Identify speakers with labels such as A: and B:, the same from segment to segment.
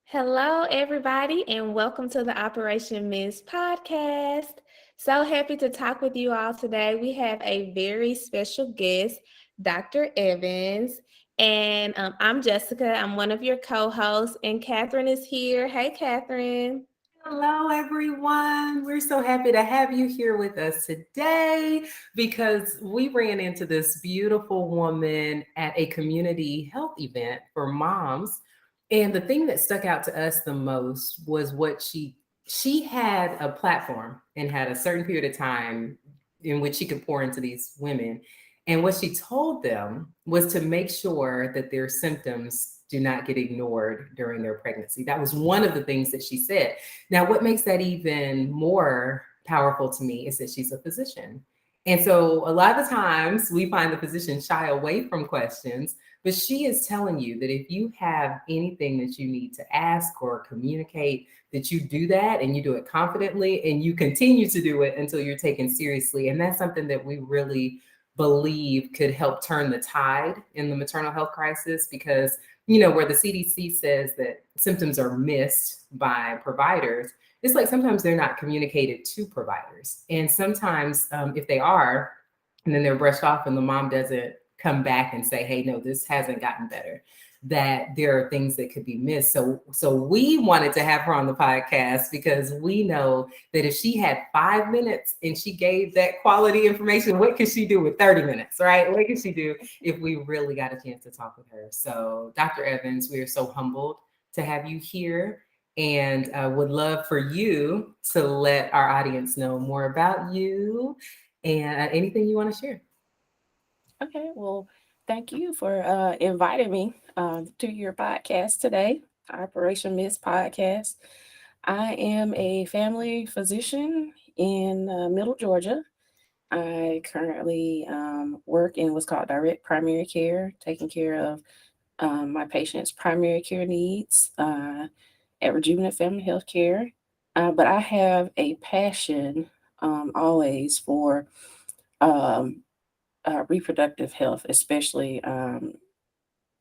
A: Hello, everybody, and welcome to the Operation Miss podcast. So happy to talk with you all today. We have a very special guest, Dr. Evans, and I'm Jessica. I'm one of your co hosts, and Katherine is here. Hey, Katherine.
B: Hello, everyone. We're so happy to have you here with us today because we ran into this beautiful woman at a community health event for moms. And the thing that stuck out to us the most was what she had a platform and had a certain period of time in which she could pour into these women. And what she told them was to make sure that their symptoms do not get ignored during their pregnancy. That was one of the things that she said. Now, what makes that even more powerful to me is that she's a physician. And so a lot of the times we find the physicians shy away from questions, but she is telling you that if you have anything that you need to ask or communicate, that you do that and you do it confidently and you continue to do it until you're taken seriously. And that's something that we really believe could help turn the tide in the maternal health crisis because where the CDC says that symptoms are missed by providers, it's like sometimes they're not communicated to providers. And sometimes if they are, and then they're brushed off and the mom doesn't come back and say, hey, no, this hasn't gotten better, that there are things that could be missed. So we wanted to have her on the podcast because we know that if she had 5 minutes and she gave that quality information, what could she do with 30 minutes, right? What could she do if we really got a chance to talk with her? So Dr. Evans, we are so humbled to have you here and would love for you to let our audience know more about you and anything you want to share.
C: Okay, well, thank you for inviting me to your podcast today, Operation Miss Podcast. I am a family physician in Middle Georgia. I currently work in what's called direct primary care, taking care of my patients' primary care needs at Rejuvenate Family Health Care. But I have a passion always for um, reproductive health, especially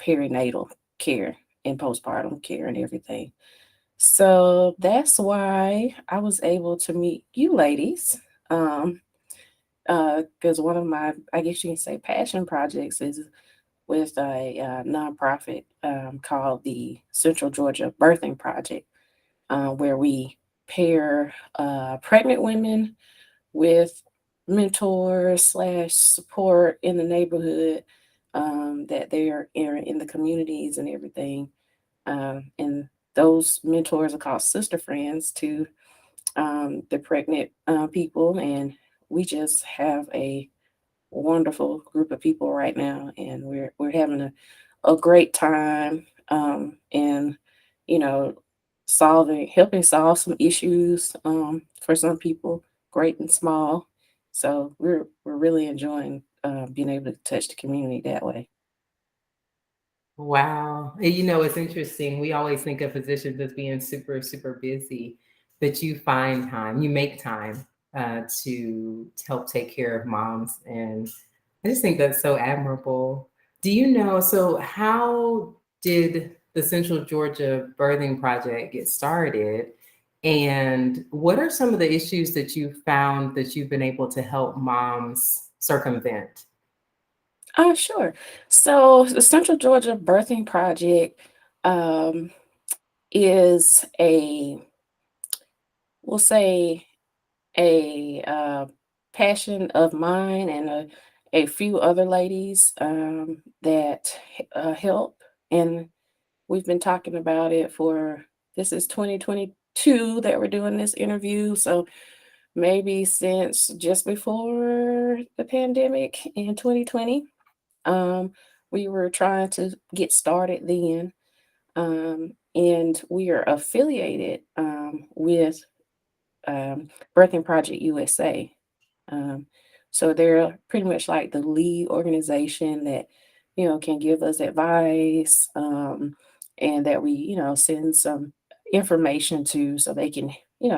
C: perinatal care and postpartum care and everything. So that's why I was able to meet you ladies. Because one of my, I guess you can say, passion projects is with a nonprofit called the Central Georgia Birthing Project, where we pair pregnant women with mentors slash support in the neighborhood, that they are in the communities and everything. And those mentors are called sister friends to the pregnant people. And we just have a wonderful group of people right now. And we're having a great time, and, you know, helping solve some issues for some people, great and small. So we're really enjoying being able to touch the community that way.
B: Wow. And it's interesting. We always think of physicians as being super, super busy, but you find time, you make time to help take care of moms. And I just think that's so admirable. Do you know? So, how did the Central Georgia Birthing Project get started? And what are some of the issues that you found that you've been able to help moms circumvent?
C: Sure. So the Central Georgia Birthing Project um, is we'll say, a passion of mine and a few other ladies that help. And we've been talking about it this is 2022 that we're doing this interview. So maybe since just before the pandemic in 2020. Um, we were trying to get started then. And we are affiliated with Birthing Project USA. Um, so they're pretty much like the lead organization that, can give us advice, and that we, send some information to so they can,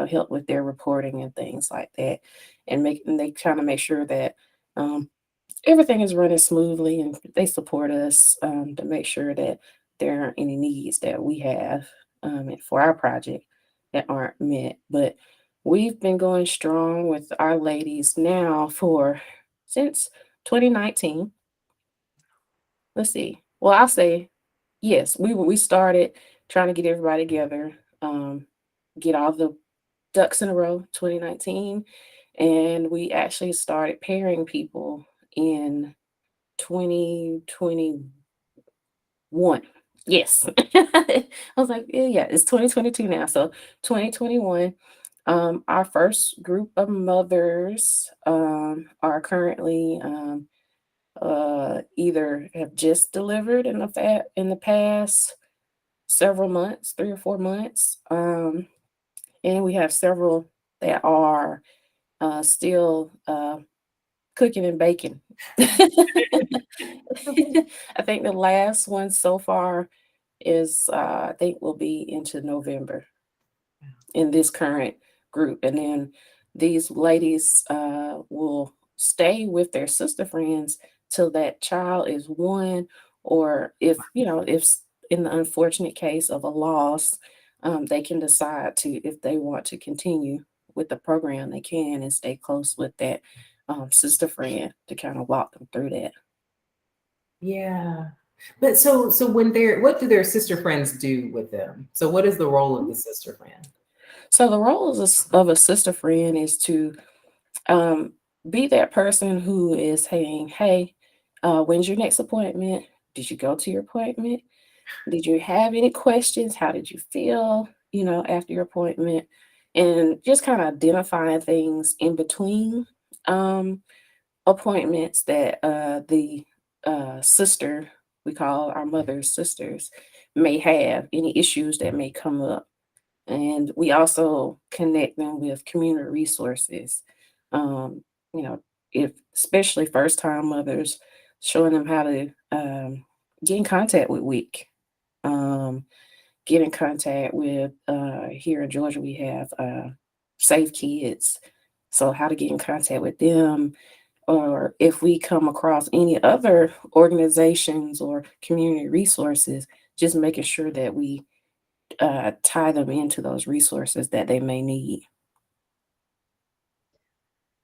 C: help with their reporting and things like that. And they kind of make sure that um, everything is running smoothly, and they support us to make sure that there aren't any needs that we have for our project that aren't met. But we've been going strong with our ladies now for since 2019. Let's see. Well, I'll say yes. We started trying to get everybody together, get all the ducks in a row 2019, and we actually started pairing people in 2021. Yes. I was like, yeah, yeah, it's 2022 now. So 2021, our first group of mothers are currently either have just delivered in the past several months, 3 or 4 months, and we have several that are still cooking and baking. I think the last one so far is I think will be into November in this current group, and then these ladies will stay with their sister friends till that child is one, or if in the unfortunate case of a loss, they can decide to if they want to continue with the program, they can and stay close with that sister friend to kind of walk them through that.
B: Yeah. But so when they're what do their sister friends do with them? So what is the role of the sister friend?
C: So the role of a sister friend is to um, be that person who is saying, "Hey, when's your next appointment? Did you go to your appointment? Did you have any questions? How did you feel? After your appointment?" And just kind of identifying things in between um, appointments that the sister, we call our mothers sisters, may have any issues that may come up. And we also connect them with community resources. Um, you know, if especially first time mothers, showing them how to get in contact with WIC, um, get in contact with here in Georgia we have Safe Kids. So how to get in contact with them, or if we come across any other organizations or community resources, just making sure that we tie them into those resources that they may need.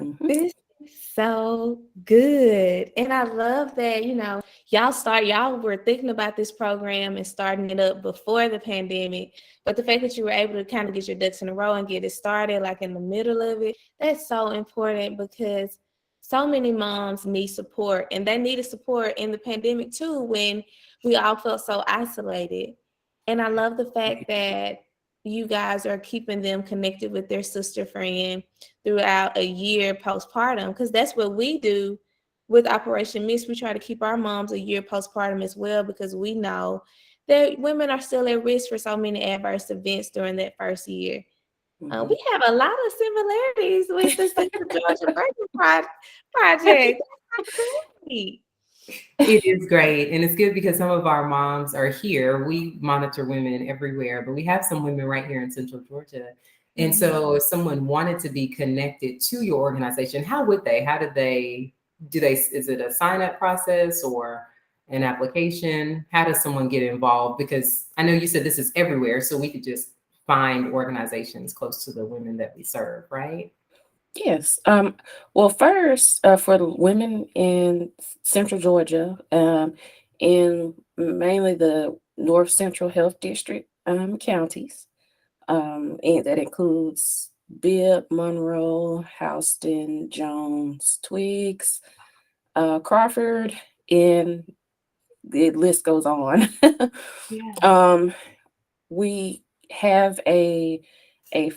C: Mhm.
A: This is so good. And I love that, y'all were thinking about this program and starting it up before the pandemic. But the fact that you were able to kind of get your ducks in a row and get it started like in the middle of it, that's so important because so many moms need support and they needed support in the pandemic too when we all felt so isolated. And I love the fact that you guys are keeping them connected with their sister friend throughout a year postpartum, because that's what we do with Operation Miss. We try to keep our moms a year postpartum as well, because we know that women are still at risk for so many adverse events during that first year.
C: Mhm.
A: We have a lot of similarities with the Sister Georgia Project. That's great.
B: It is great. And it's good because some of our moms are here. We monitor women everywhere, but we have some women right here in Central Georgia. And so if someone wanted to be connected to your organization, how would they? How do they, is it a sign up process or an application? How does someone get involved? Because I know you said this is everywhere, so we could just find organizations close to the women that we serve, right?
C: Yes. Well, first, for the women in Central Georgia, in mainly the North Central Health District counties, and that includes Bibb, Monroe, Houston, Jones, Twiggs, Crawford, and the list goes on.
B: Yeah.
C: um, we have a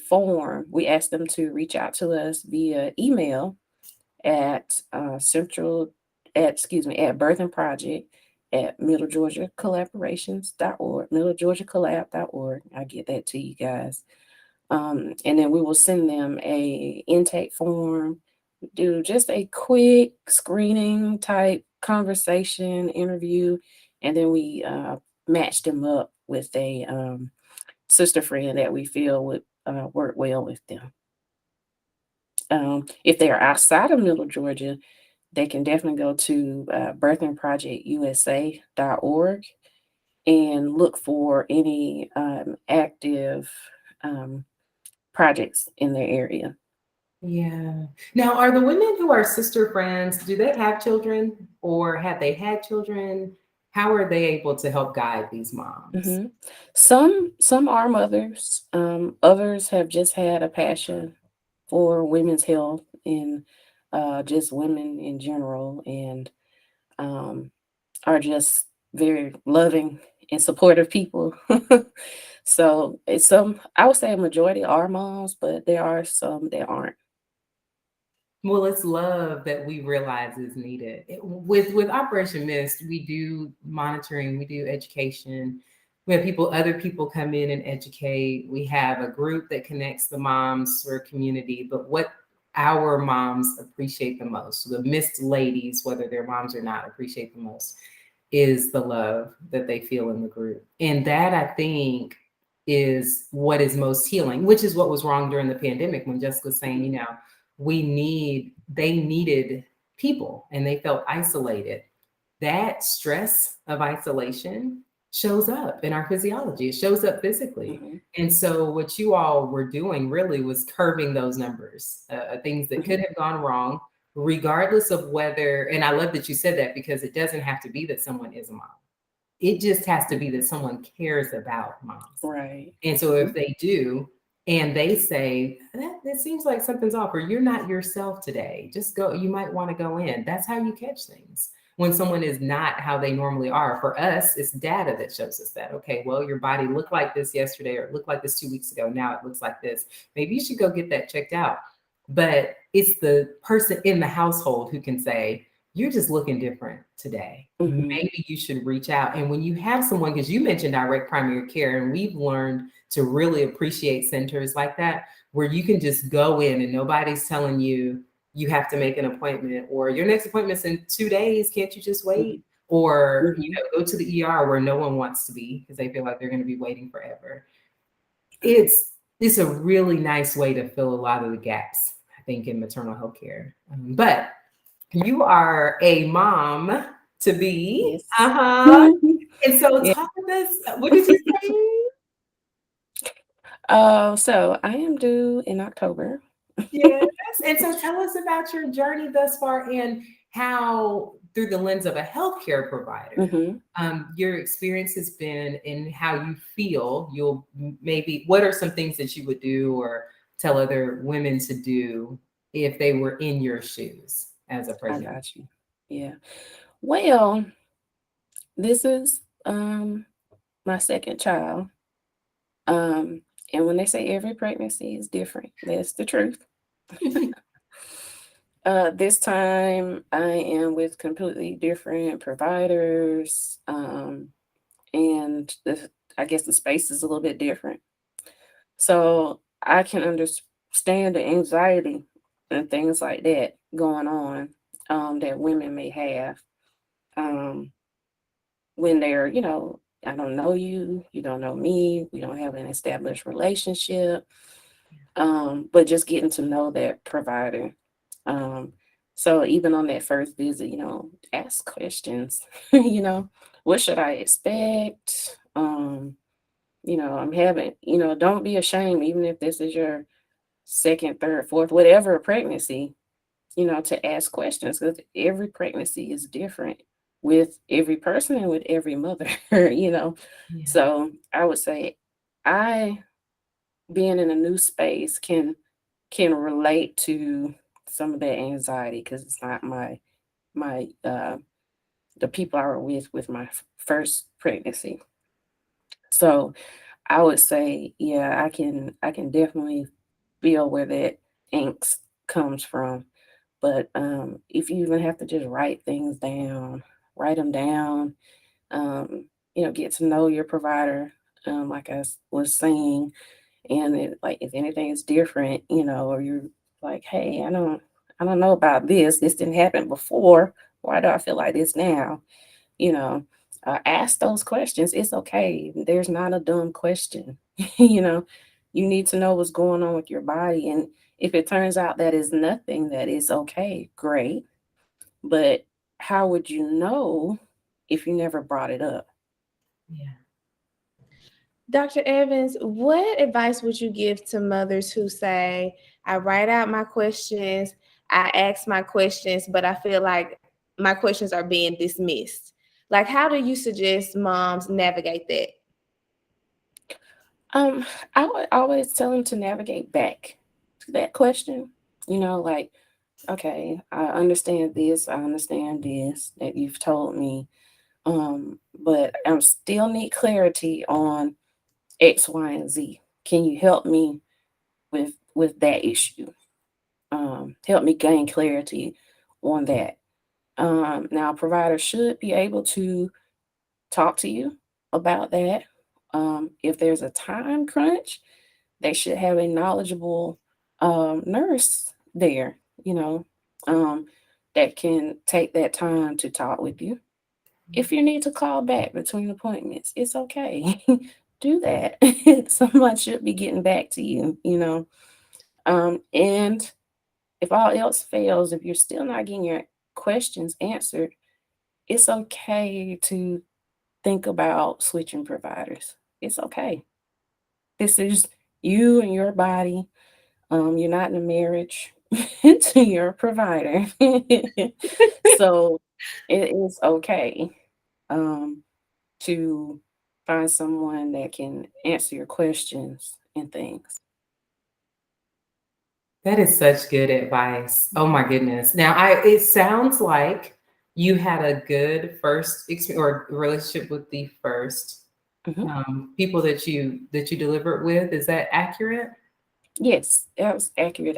C: form. We ask them to reach out to us via email at central at excuse me at birthing project at middlegeorgiacollaborations.org, middlegeorgiacollab.org. I'll get that to you guys. And then we will send them a intake form, do just a quick screening type conversation interview, and then we match them up with a sister friend that we feel would work well with them. If they are outside of Middle Georgia, they can definitely go to birthingprojectusa.org, and look for any active um, projects in their area.
B: Yeah. Now, are the women who are sister friends, do they have children or have they had children? How are they able to help guide these moms?
C: hmm some are mothers. Others have just had a passion for women's health and just women in general, and um, are just very loving and supportive people. So it's some, I would say a majority are moms, but there are some that aren't.
B: Well, it's love that we realize is needed. With Operation Mist, we do monitoring, we do education. We have people, other people come in and educate. We have a group that connects the moms for a community. But what our moms appreciate the most, the Mist ladies, whether they're moms or not, appreciate the most, is the love that they feel in the group. And that I think is what is most healing, which is what was wrong during the pandemic when Jessica was saying, they needed people and they felt isolated. That stress of isolation shows up in our physiology, it shows up physically.
C: hmm
B: And so, what you all were doing really was curbing those numbers, things that
C: hmm
B: could have gone wrong, regardless of whether, and I love that you said that because it doesn't have to be that someone is a mom. It just has to be that someone cares about moms.
C: Right.
B: And so
C: Mhm.
B: if they do, and they say, that seems like something's off, or you're not yourself today, just go, you might want to go in. That's how you catch things. When someone is not how they normally are. For us, it's data that shows us that. Okay, well, your body looked like this yesterday, or it looked like this 2 weeks ago. Now it looks like this. Maybe you should go get that checked out. But it's the person in the household who can say, you're just looking different today.
C: Mhm.
B: Maybe you should reach out. And when you have someone, because you mentioned direct primary care, and we've learned to really appreciate centers like that, where you can just go in and nobody's telling you you have to make an appointment or your next appointment's in 2 days. Can't you just wait?
C: Mhm.
B: Or
C: Mhm.
B: go to the ER where no one wants to be because they feel like they're going to be waiting forever. It's a really nice way to fill a lot of the gaps, I think, in maternal health care. But you are a mom to be.
C: Yes.
B: Uh-huh. And so
C: Yeah.
B: talk with us. What did you say?
C: So I am due in October.
B: Yes. And so tell us about your journey thus far and how, through the lens of a healthcare provider,
C: hmm
B: your experience has been and how you feel. You'll maybe, what are some things that you would do or tell other women to do if they were in your shoes as a
C: I
B: pregnant?
C: got you. Yeah. Well, this is my second child. Um, and when they say every pregnancy is different, that's the truth. This time I am with completely different providers. And I guess the space is a little bit different. So I can understand the anxiety and things like that going on, that women may have, um, when they're, I don't know you, you don't know me, we don't have an established relationship, but just getting to know that provider. Um, so even on that first visit, ask questions, you know, what should I expect? I'm having, don't be ashamed, even if this is your second, third, fourth, whatever pregnancy, to ask questions because every pregnancy is different with every person and with every mother, you know.
B: Yeah.
C: So I would say I, being in a new space, can relate to some of that anxiety because it's not my the people I were with my first pregnancy. So I would say, yeah, I can definitely feel where that angst comes from. But if you even have to just write them down, get to know your provider, like was saying, and like if anything is different, or you're like, hey, I don't know about this. This didn't happen before. Why do I feel like this now? you know, ask those questions. It's okay. There's not a dumb question. you know, you need to know what's going on with your body. And if it turns out that is nothing, that is okay, great. But how would you know if you never brought it up?
B: Yeah.
A: Dr. Evans, what advice would you give to mothers who say, I write out my questions, I ask my questions, but I feel like my questions are being dismissed? Like, how do you suggest moms navigate that?
C: Um, I would always tell them to navigate back to that question. Like, okay, I understand this, I understand this that you've told me. But I still need clarity on X, Y, and Z. Can you help me with that issue? Help me gain clarity on that. Now, a provider should be able to talk to you about that. If there's a time crunch, they should have a knowledgeable nurse there, um, that can take that time to talk with you. If you need to call back between appointments, it's okay. Do that. Someone should be getting back to you. And if all else fails, if you're still not getting your questions answered, it's okay to think about switching providers. It's okay. This is you and your body. You're not in a marriage to your provider. So it is okay um, to find someone that can answer your questions and things.
B: That is such good advice. Oh my goodness. Now, it sounds like you had a good first experience or relationship with the first
C: Mhm.
B: people that you delivered with. Is that accurate?
C: Yes, that was accurate.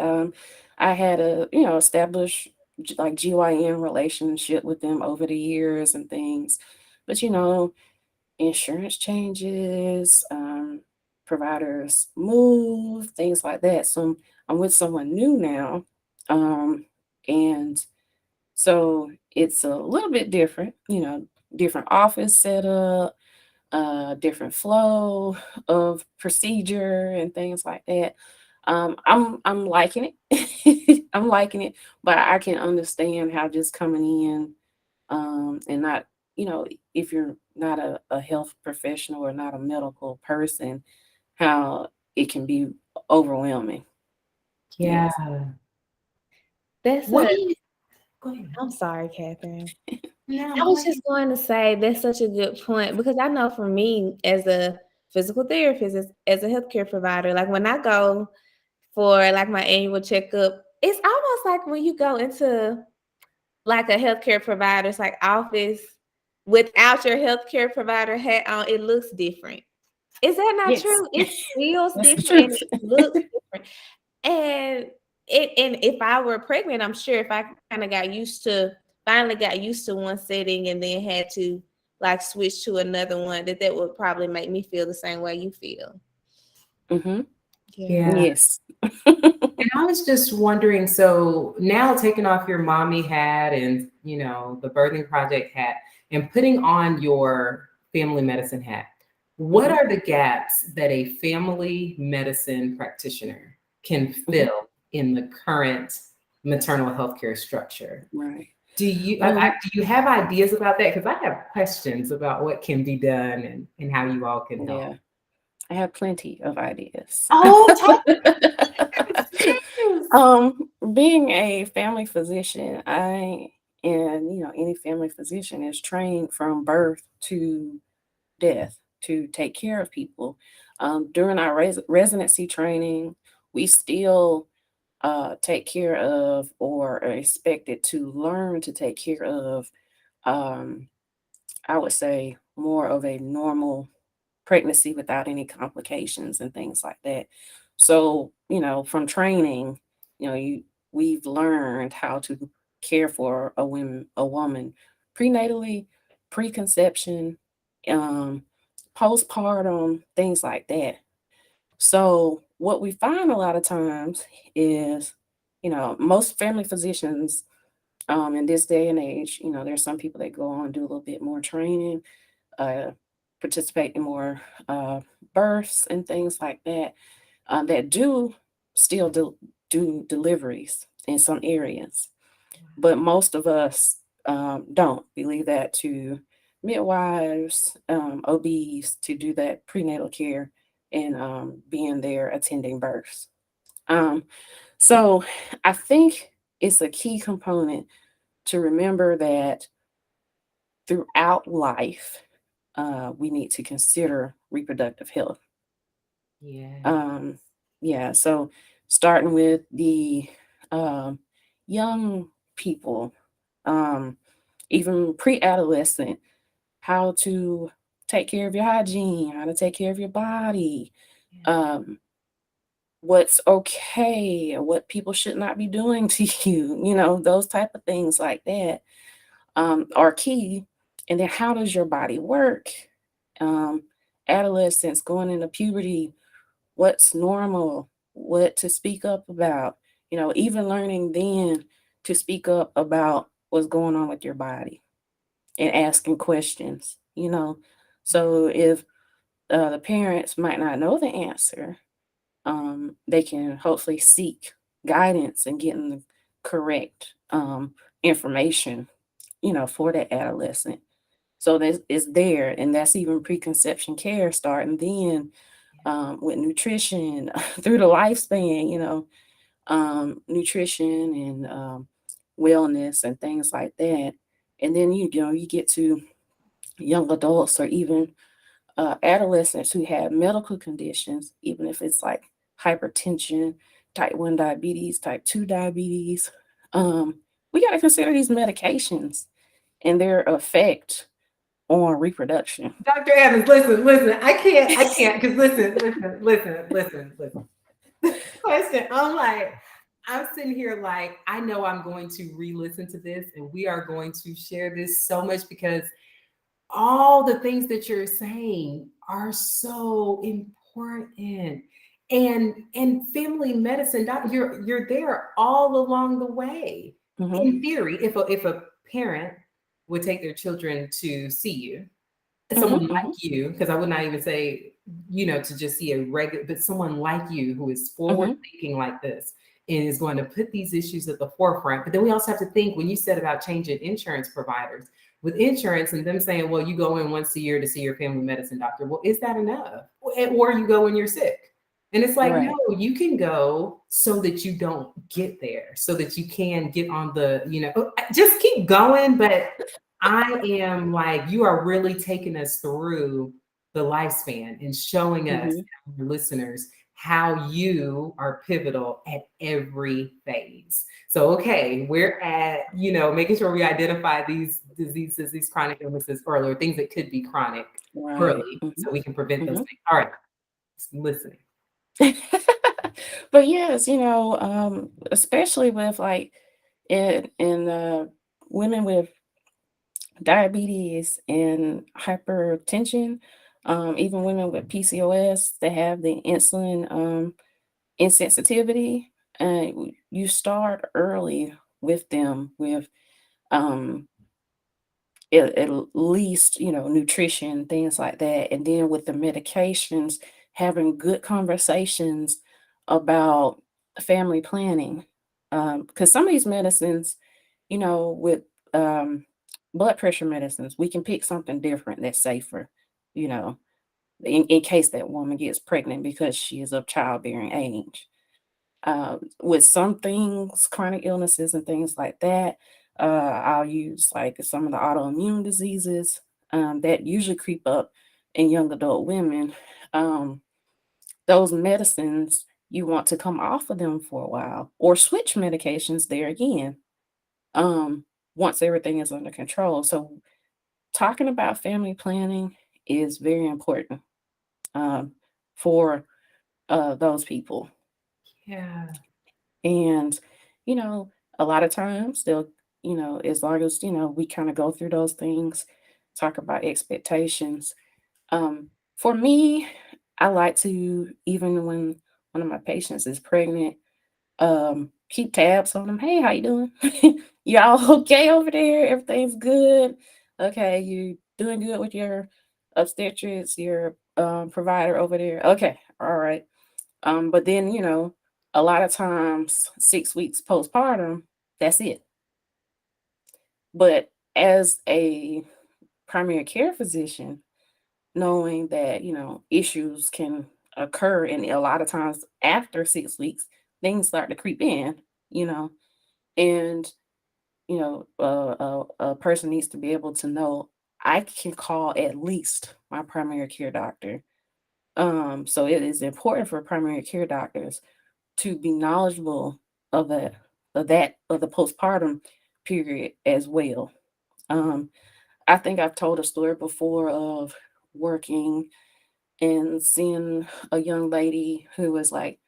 C: I had a established like GYN relationship with them over the years and things, but insurance changes, providers move, things like that. So I'm with someone new now, and so it's a little bit different. Different office setup, different flow of procedure and things like that. I'm liking it. I'm liking it, but I can understand how just coming in, and not, you know, if you're not a health professional or not a medical person, how it can be overwhelming.
B: Yeah.
C: Yes.
A: That's
B: What
A: a,
B: do you go ahead?
A: I'm sorry, Catherine.
B: No,
A: I
B: go
A: was
B: ahead.
A: just going to say that's such a good point because I know for me as a physical therapist, as a healthcare provider, like when I go for like my annual checkup, it's almost like when you go into like a healthcare provider's like office without your healthcare provider hat on, it looks different. Is that not
C: Yes,
A: true? It feels
C: that's the
A: different and
C: truth.
A: it looks different. And if I were pregnant, I'm sure if I kind of finally got used to one setting and then had to like switch to another one, that would probably make me feel the same way you feel.
C: Hmm.
A: Yeah.
B: Yeah.
C: Yes.
B: And I was just wondering, so now taking off your mommy hat and the birthing project hat and putting on your family medicine hat, what
C: Hmm.
B: are the gaps that a family medicine practitioner can
C: Hmm.
B: fill in the current maternal healthcare structure?
C: Right.
B: Do you have ideas about that? Because I have questions about what can be done and how you all can help.
C: Yeah, I have plenty of ideas.
B: Oh, talk yes.
C: Being a family physician, any family physician is trained from birth to death to take care of people. During our residency training, we still take care of or are expected to learn to take care of, um, I would say, more of a normal pregnancy without any complications and things like that. So, from training, we've learned how to care for a woman prenatally, preconception, um, postpartum, things like that. So what we find a lot of times is, most family physicians, in this day and age, there's some people that go on and do a little bit more training, uh, participate in more births and things like that, that do still do deliveries in some areas. But most of us don't believe that to midwives, OBs to do that prenatal care and being there attending births. Um, so I think it's a key component to remember that throughout life, we need to consider reproductive health.
B: Yeah.
C: Um, yeah, so starting with the um, young people, um, even pre-adolescent, how to take care of your hygiene, how to take care of your body, um, what's okay, what people should not be doing to you, those type of things like that are key. And then how does your body work? Um, Adolescence, going into puberty, what's normal, what to speak up about, even learning then to speak up about what's going on with your body and asking questions, So if the parents might not know the answer, they can hopefully seek guidance and getting the correct information, for that adolescent. So that it's there, and that's even preconception care starting then with nutrition through the lifespan, nutrition and wellness and things like that. And then you get to young adults or even adolescents who have medical conditions, even if it's like hypertension, type 1 diabetes, type 2 diabetes. We got to consider these medications and their effect on reproduction.
B: Dr. Evans, listen. I can't, because listen. Question. I'm sitting here like, I know I'm going to re-listen to this and we are going to share this so much because all the things that you're saying are so important. And family medicine, you're there all along the way.
C: Mm-hmm.
B: In theory, if a parent would take their children to see you, someone
C: Mm-hmm.
B: like you, because I would not even say, to just see a regular, but someone like you who is forward
C: Mm-hmm.
B: thinking like this and is going to put these issues at the forefront. But then we also have to think, when you said about changing insurance providers, with insurance and them saying, well, you go in once a year to see your family medicine doctor. Well, is that enough? Or you go when you're sick. And it's like, no,
C: Right.
B: you can go so that you don't get there, so that you can get on the, just keep going. But I am like, you are really taking us through the lifespan and showing us,
C: Mm-hmm.
B: our listeners, how you are pivotal at every phase. So, okay, we're at, making sure we identify these diseases, these chronic illnesses early, or things that could be chronic
C: Right.
B: early,
C: Mm-hmm.
B: so we can prevent those
C: Mm-hmm.
B: things. All right, listening.
C: But yes, especially with like in women with diabetes and hypertension, even women with PCOS that have the insulin insensitivity, you start early with them with um, at least nutrition, things like that, and then with the medications, having good conversations about family planning, because some of these medicines, with um, blood pressure medicines, we can pick something different that's safer, you know in case that woman gets pregnant because she is of childbearing age. With some things, chronic illnesses and things like that, I'll use like some of the autoimmune diseases that usually creep up in young adult women. Um, those medicines, you want to come off of them for a while or switch medications there again, um, once everything is under control. So, talking about family planning is very important um, for those people.
B: Yeah.
C: And, you know, a lot of times they'll, as long as, we kind of go through those things, talk about expectations. Um, for me, I like to, even when one of my patients is pregnant, keep tabs on them. Hey, how you doing? Y'all okay over there? Everything's good. Okay, you doing good with your obstetrics, your provider over there. Okay, all right. But then, a lot of times 6 weeks postpartum, that's it. But as a primary care physician, knowing that, issues can occur. And a lot of times after 6 weeks, things start to creep in, you know, and, a person needs to be able to know I can call at least my primary care doctor. So it is important for primary care doctors to be knowledgeable of the of the postpartum period as well. Um, I think I've told a story before of working and seeing a young lady who was like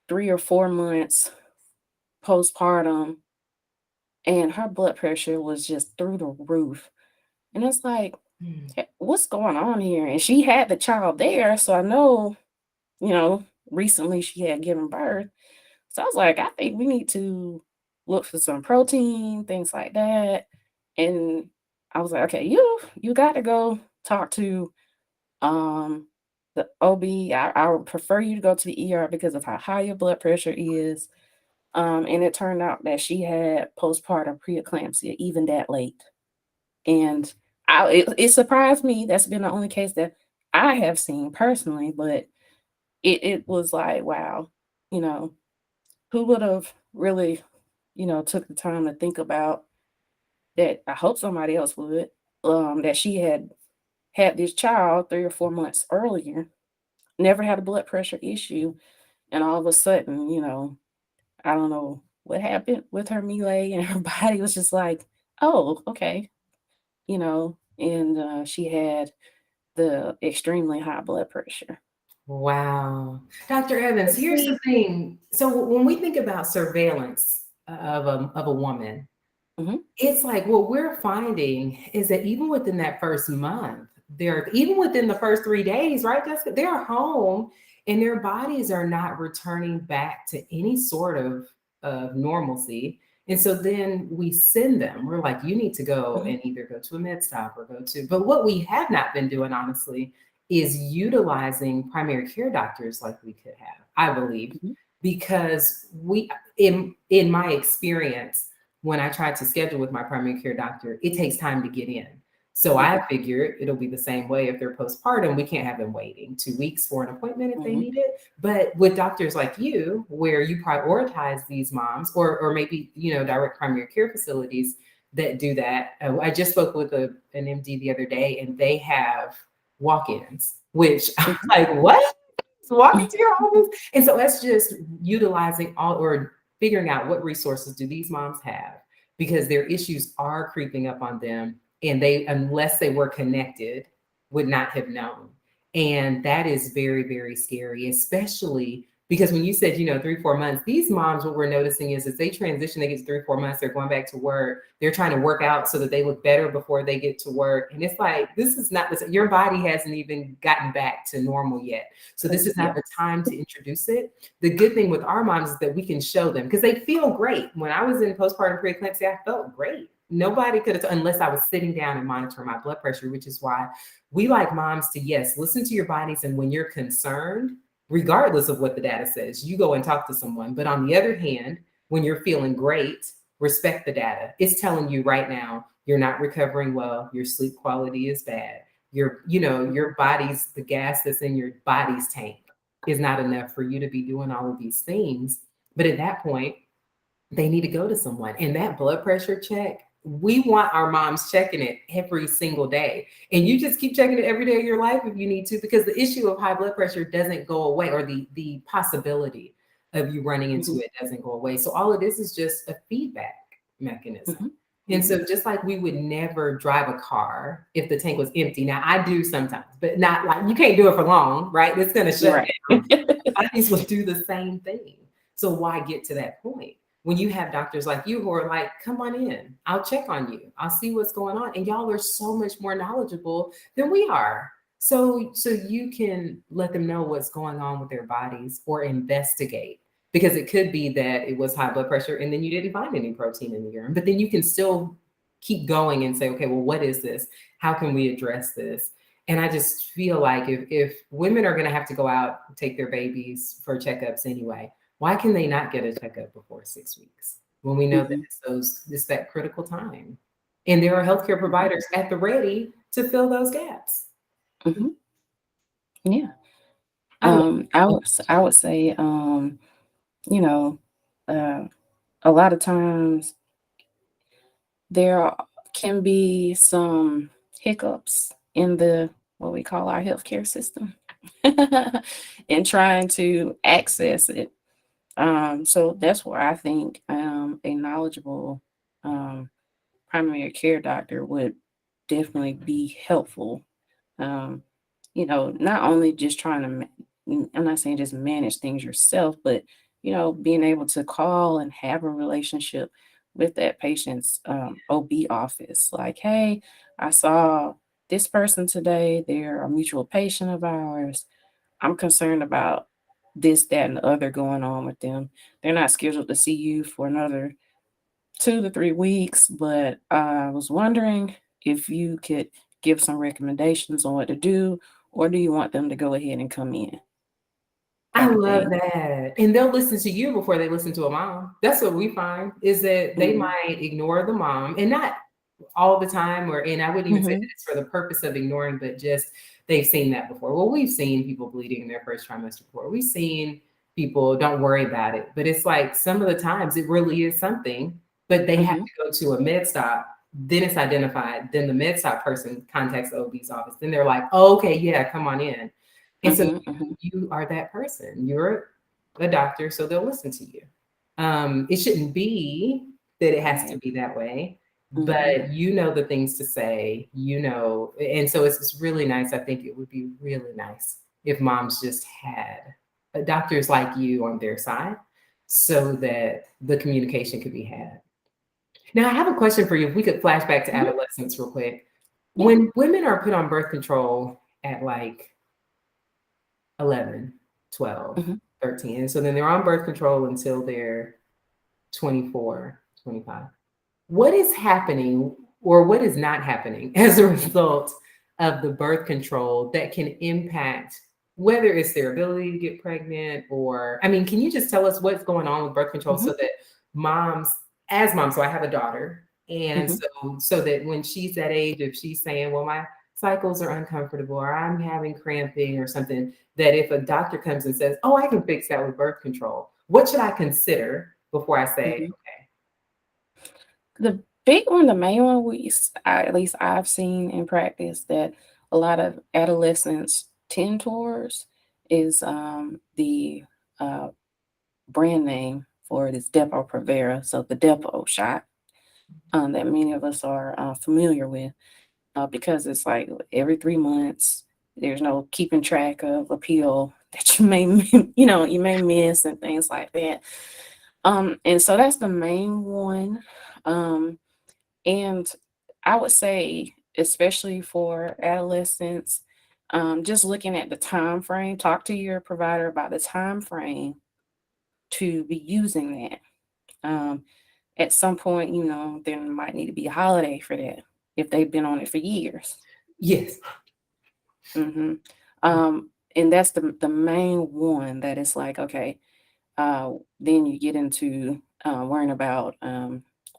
C: 3 or 4 months postpartum, and her blood pressure was just through the roof. And it's like,
B: Mm.
C: What's going on here?" And she had the child there, so I know, you know, recently she had given birth. So I was like, I think we need to look for some protein, things like that. And I was like, okay, you got to go talk to um the OB. I would prefer you to go to the ER because of how high your blood pressure is. And it turned out that she had postpartum preeclampsia even that late. And it surprised me. That's been the only case that I have seen personally, but it was like, wow, you know, who would have really, took the time to think about that? I hope somebody else would. That she had this child 3 or 4 months earlier, never had a blood pressure issue, and all of a sudden, I don't know what happened with her Millie, and her body was just like, oh, okay, and she had the extremely high blood pressure.
B: Wow. Dr. Evans, here's the thing. So when we think about surveillance of a woman,
C: Hmm.
B: it's like what we're finding is that even within that first month, they're even within the first 3 days, right, Jessica? They're home and their bodies are not returning back to any sort of normalcy. And so then we send them. We're like, you need to go
C: Hmm.
B: and either go to a med stop or go to. But what we have not been doing, honestly, is utilizing primary care doctors like we could have, I believe,
C: Hmm.
B: because in my experience, when I try to schedule with my primary care doctor, it takes time to get in. So I
C: Hmm.
B: figure it'll be the same way if they're postpartum. We can't have them waiting 2 weeks for an appointment if they
C: Hmm.
B: need it. But with doctors like you, where you prioritize these moms, or maybe direct primary care facilities that do that. I just spoke with an MD the other day, and they have walk-ins, which I'm like, what? Walk into your office? And so that's just utilizing all or figuring out what resources do these moms have, because their issues are creeping up on them, and they, unless they were connected, would not have known. And that is very, very scary, especially because when you said, 3, 4 months, these moms, what we're noticing is as they transition, they get to 3, 4 months, they're going back to work, they're trying to work out so that they look better before they get to work. And it's like, this is not, your body hasn't even gotten back to normal yet. So this is not
C: Yeah.
B: the time to introduce it. The good thing with our moms is that we can show them because they feel great. When I was in postpartum preeclampsia, I felt great. Nobody could have, unless I was sitting down and monitoring my blood pressure, which is why we like moms to, yes, listen to your bodies. And when you're concerned, regardless of what the data says, you go and talk to someone. But on the other hand, when you're feeling great, respect the data. It's telling you right now, you're not recovering well, your sleep quality is bad, your body's, the gas that's in your body's tank is not enough for you to be doing all of these things. But at that point, they need to go to someone. And that blood pressure check, we want our moms checking it every single day. And you just keep checking it every day of your life if you need to, because the issue of high blood pressure doesn't go away, or the possibility of you running into
C: Hmm.
B: it doesn't go away. So all it is just a feedback mechanism.
C: Hmm.
B: And
C: Hmm.
B: so just like we would never drive a car if the tank was empty. Now I do sometimes, but not like, you can't do it for long, right? It's going to shut
C: Right.
B: down. Bodies will do the same thing. So why get to that point? When you have doctors like you who are like, come on in, I'll check on you, I'll see what's going on. And y'all are so much more knowledgeable than we are. So you can let them know what's going on with their bodies or investigate, because it could be that it was high blood pressure and then you didn't find any protein in the urine, but then you can still keep going and say, okay, well, what is this? How can we address this? And I just feel like if women are going to have to go out and take their babies for checkups anyway, why can they not get a checkup before 6 weeks when we know that
C: Hmm.
B: it's that critical time? And there are healthcare providers at the ready to fill those gaps.
C: Hmm. Yeah.
B: I love
C: I would say, you know, uh, a lot of times there can be some hiccups in the what we call our healthcare system in trying to access it. So that's where I think a knowledgeable um, primary care doctor would definitely be helpful. Um, not only just trying to, I'm not saying just manage things yourself, but, being able to call and have a relationship with that patient's OB office. Like, hey, I saw this person today. They're a mutual patient of ours. I'm concerned about this, that, and the other going on with them. They're not scheduled to see you for another 2 to 3 weeks, but I was wondering if you could give some recommendations on what to do, or do you want them to go ahead and come in,
B: I
C: type of
B: love
C: thing?
B: that. And they'll listen to you before they listen to a mom. That's what we find is that they
C: Mhm.
B: might ignore the mom and not all the time, or and I wouldn't even say that
C: Mhm.
B: it's for the purpose of ignoring, but just they've seen that before. Well, we've seen people bleeding in their first trimester before. We've seen people don't worry about it. But it's like some of the times it really is something, but they have
C: Mhm.
B: to go to a med stop. Then it's identified. Then the med stop person contacts the OB's office. Then they're like, oh, okay, yeah, come on in. And so
C: Mhm. Mhm.
B: you are that person. You're a doctor, so they'll listen to you. It shouldn't be that it has to
C: Right.
B: be that way,
C: Mhm.
B: but you know the things to say, and so it's really nice. I think it would be really nice if moms just had doctors like you on their side so that the communication could be had. Now, I have a question for you. If we could flash back to
C: Mhm.
B: adolescence real quick.
C: Yeah.
B: When women are put on birth control at like 11, 12,
C: Mhm.
B: 13. And so then they're on birth control until they're 24, 25. What is happening or what is not happening as a result of the birth control that can impact whether it's their ability to get pregnant or, I mean, can you just tell us what's going on with birth control so
C: Mhm.
B: that moms, as moms, so I have a daughter, and
C: Mhm.
B: so that when she's that age, if she's saying, well, my cycles are uncomfortable or I'm having cramping or something, that if a doctor comes and says, oh, I can fix that with birth control, what should I consider before I say,
C: Mhm. The big one, the main one at least I've seen in practice that a lot of adolescents tend towards is the uh, brand name for it is Depo-Provera, so the Depo shot that many of us are familiar with, because it's like every 3 months. There's no keeping track of a pill that you may you may miss and things like that. And so that's the main one. Um, and I would say, especially for adolescents, just looking at the time frame, talk to your provider about the time frame to be using that. At some point, there might need to be a holiday for that if they've been on it for years.
B: yes.
C: Hmm. And that's the main one that is like, okay, then you get into worrying about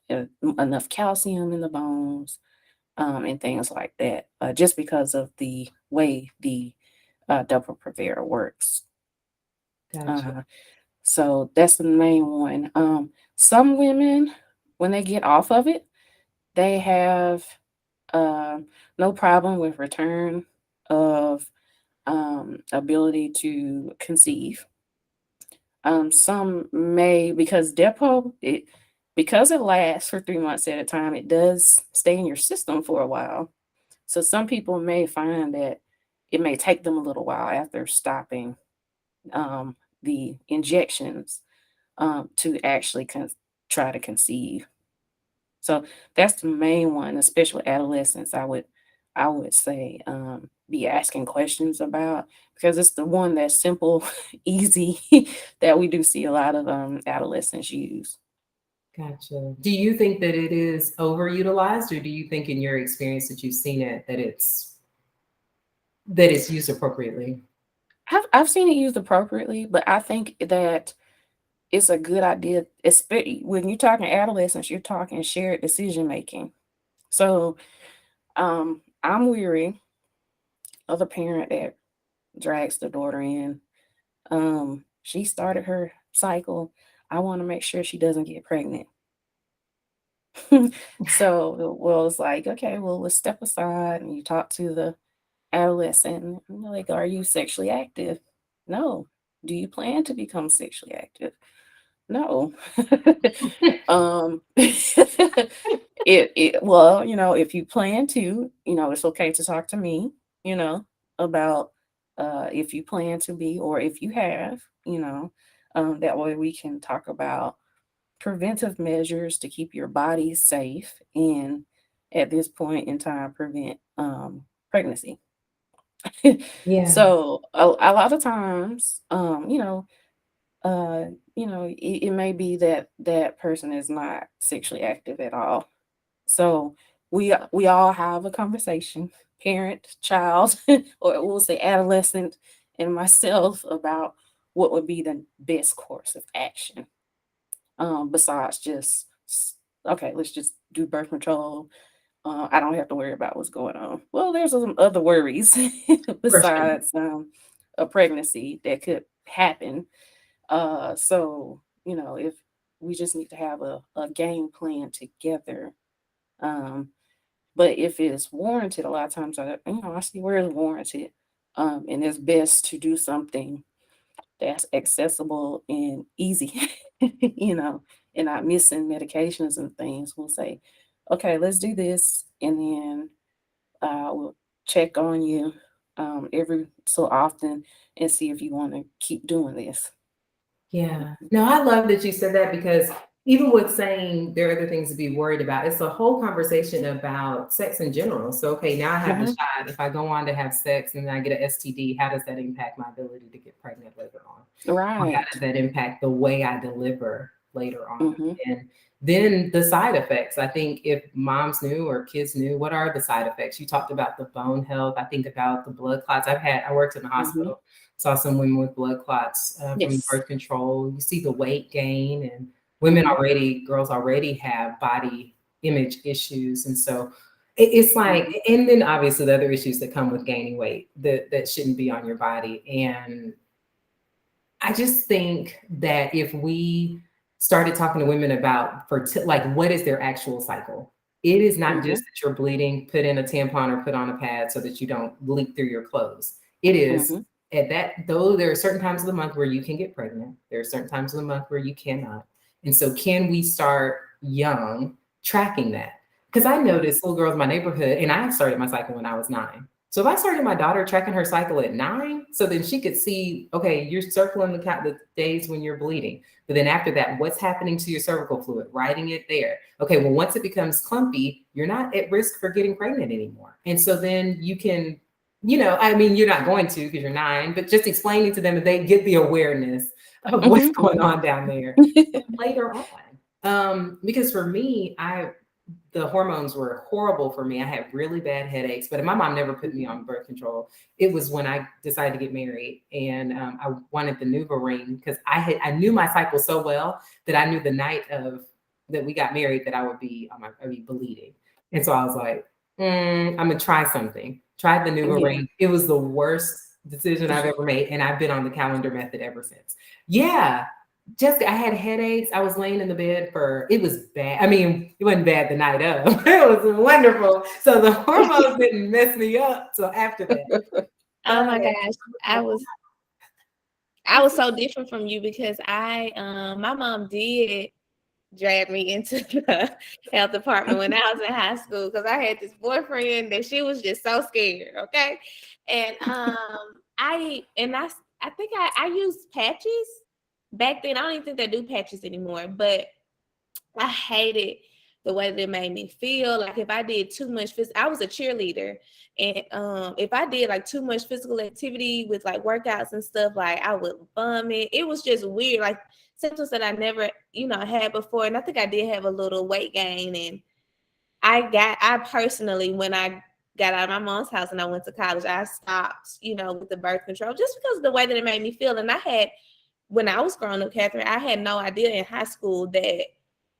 C: enough calcium in the bones, and things like that, just because of the way the Depo-Provera works.
B: Gotcha.
C: Uh, so that's the main one. Some women, when they get off of it, they have uh, no problem with return of ability to conceive. Some may, because it lasts for 3 months at a time, it does stay in your system for a while. So some people may find that it may take them a little while after stopping um, the injections to actually try to conceive. So that's the main one, especially with adolescents. I would say be asking questions about, because it's the one that's simple, easy, that we do see a lot of adolescents use.
B: Gotcha. Do you think that it is overutilized, or do you think in your experience that you've seen it that it's used appropriately?
C: I've seen it used appropriately, but I think that it's a good idea, especially when you're talking adolescents. You're talking shared decision making. So I'm weary of a parent that drags the daughter in. She started her cycle. I want to make sure she doesn't get pregnant. So, well, it's like, okay, well, let's step aside and you talk to the adolescent. And they're like, are you sexually active? No. Do you plan to become sexually active? No. Well, if you plan to, it's okay to talk to me, you know, about if you plan to be or if you have, that way we can talk about preventive measures to keep your body safe and at this point in time prevent pregnancy.
B: Yeah.
C: So a lot of times, uh, it may be that that person is not sexually active at all. So we all have a conversation, parent, child, or we'll say adolescent, and myself about what would be the best course of action. Besides just okay, let's just do birth control. I don't have to worry about what's going on. Well, there's some other worries
B: For sure.
C: besides a pregnancy that could happen. So if we just need to have a game plan together. Um, but if it's warranted, a lot of times I see where it's warranted. And it's best to do something that's accessible and easy, you know, and not missing medications and things. We'll say, okay, let's do this, and then we'll check on you every so often and see if you want to keep doing this.
B: Yeah. No, I love that you said that because even with saying there are other things to be worried about, it's a whole conversation about sex in general. So, okay, now I have the
C: Hmm.
B: shot. If I go on to have sex and then I get an STD, how does that impact my ability to get pregnant later on? Or how
C: Right.
B: does that impact the way I deliver later on?
C: Hmm.
B: And then the side effects. I think if moms knew or kids knew, what are the side effects? You talked about the bone health. I think about the blood clots. I worked in the
C: Hmm.
B: hospital, saw some women with blood clots from
C: Yes.
B: birth control. You see the weight gain, and
C: Hmm.
B: girls already have body image issues. And so it's like,
C: Hmm.
B: and then obviously the other issues that come with gaining weight that shouldn't be on your body. And I just think that if we started talking to women about like what is their actual cycle, it is not just
C: Hmm.
B: that you're bleeding, put in a tampon or put on a pad so that you don't leak through your clothes. It is
C: Hmm.
B: at that though there are certain times of the month where you can get pregnant. There are certain times of the month where you cannot. And so can we start young tracking that? Because I noticed little girls in my neighborhood, and I started my cycle when I was 9. So if I started my daughter tracking her cycle at 9, so then she could see, okay, you're circling the days when you're bleeding. But then after that, what's happening to your cervical fluid? Writing it there. Okay, well, once it becomes clumpy, you're not at risk for getting pregnant anymore. And so then you can, I mean, you're not going to because you're 9, but just explaining to them and they get the awareness of what's
C: Hmm.
B: going
C: Hmm.
B: on down there later on. Because for me, the hormones were horrible for me. I had really bad headaches, but my mom never put me on birth control. It was when I decided to get married, and I wanted the Nuva ring because I knew my cycle so well that I knew the night of that we got married that I'd be bleeding, and so I was like, I'm gonna try something. Tried the Nuva
C: Yeah.
B: ring. It was the worst decision I've ever made, and I've been on the calendar method ever since. Yeah, Jessica, I had headaches. I was laying in the bed it was bad. I mean, it wasn't bad the night of. It was wonderful. So the hormones didn't mess me up till after that.
A: Oh
B: But
A: my gosh. I was I was so different from you because my mom did drag me into the health department when I was in high school because I had this boyfriend that she was just so scared, okay? And I think I used patches back then. I don't even think they do patches anymore, but I hated the way that it made me feel. Like if I did too much I was a cheerleader. And if I did like too much physical activity with like workouts and stuff, like I would vomit. It was just weird, like symptoms that I never, had before. And I think I did have a little weight gain. And I personally, when I got out of my mom's house and I went to college, I stopped, with the birth control just because of the way that it made me feel. And when I was growing up, Catherine, I had no idea in high school that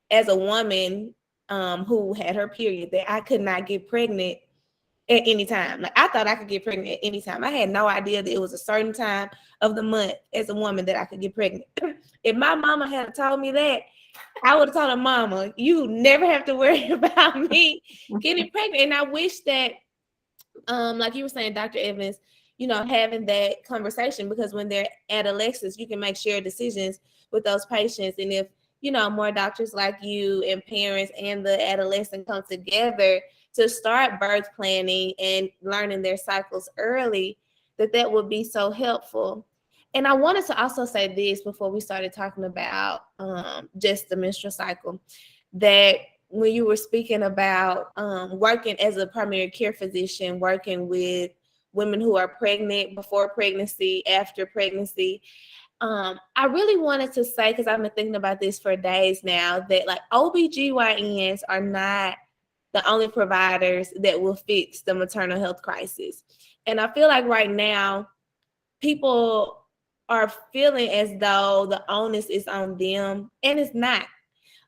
A: as a woman who had her period that I could not get pregnant at any time. Like I thought I could get pregnant at any time. I had no idea that it was a certain time of the month as a woman that I could get pregnant. If my mama had told me that, I would have told her, mama, you never have to worry about me getting pregnant. And I wish that, like you were saying, Dr. Evans, having that conversation, because when they're adolescents, you can make shared decisions with those patients. And if, more doctors like you and parents and the adolescent come together to start birth planning and learning their cycles early, that would be so helpful. And I wanted to also say this before we started talking about just the menstrual cycle, that when you were speaking about working as a primary care physician, working with women who are pregnant, before pregnancy, after pregnancy, I really wanted to say, because I've been thinking about this for days now, that like OBGYNs are not the only providers that will fix the maternal health crisis. And I feel like right now, people are feeling as though the onus is on them, and it's not.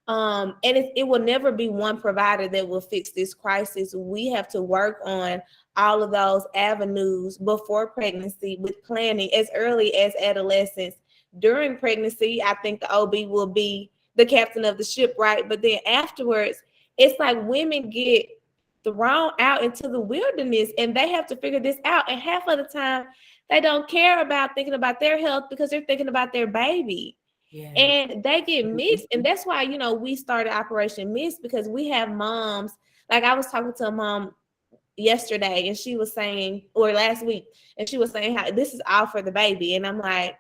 A: And it will never be one provider that will fix this crisis. We have to work on all of those avenues before pregnancy, with planning as early as adolescence. During pregnancy, I think the OB will be the captain of the ship, right? But then afterwards, it's like women get thrown out into the wilderness and they have to figure this out. And half of the time, they don't care about thinking about their health because they're thinking about their baby. Yeah. And they get missed. And that's why, we started Operation Miss, because we have moms. Like I was talking to a mom yesterday and she was saying, or last week, and she was saying how this is all for the baby. And I'm like,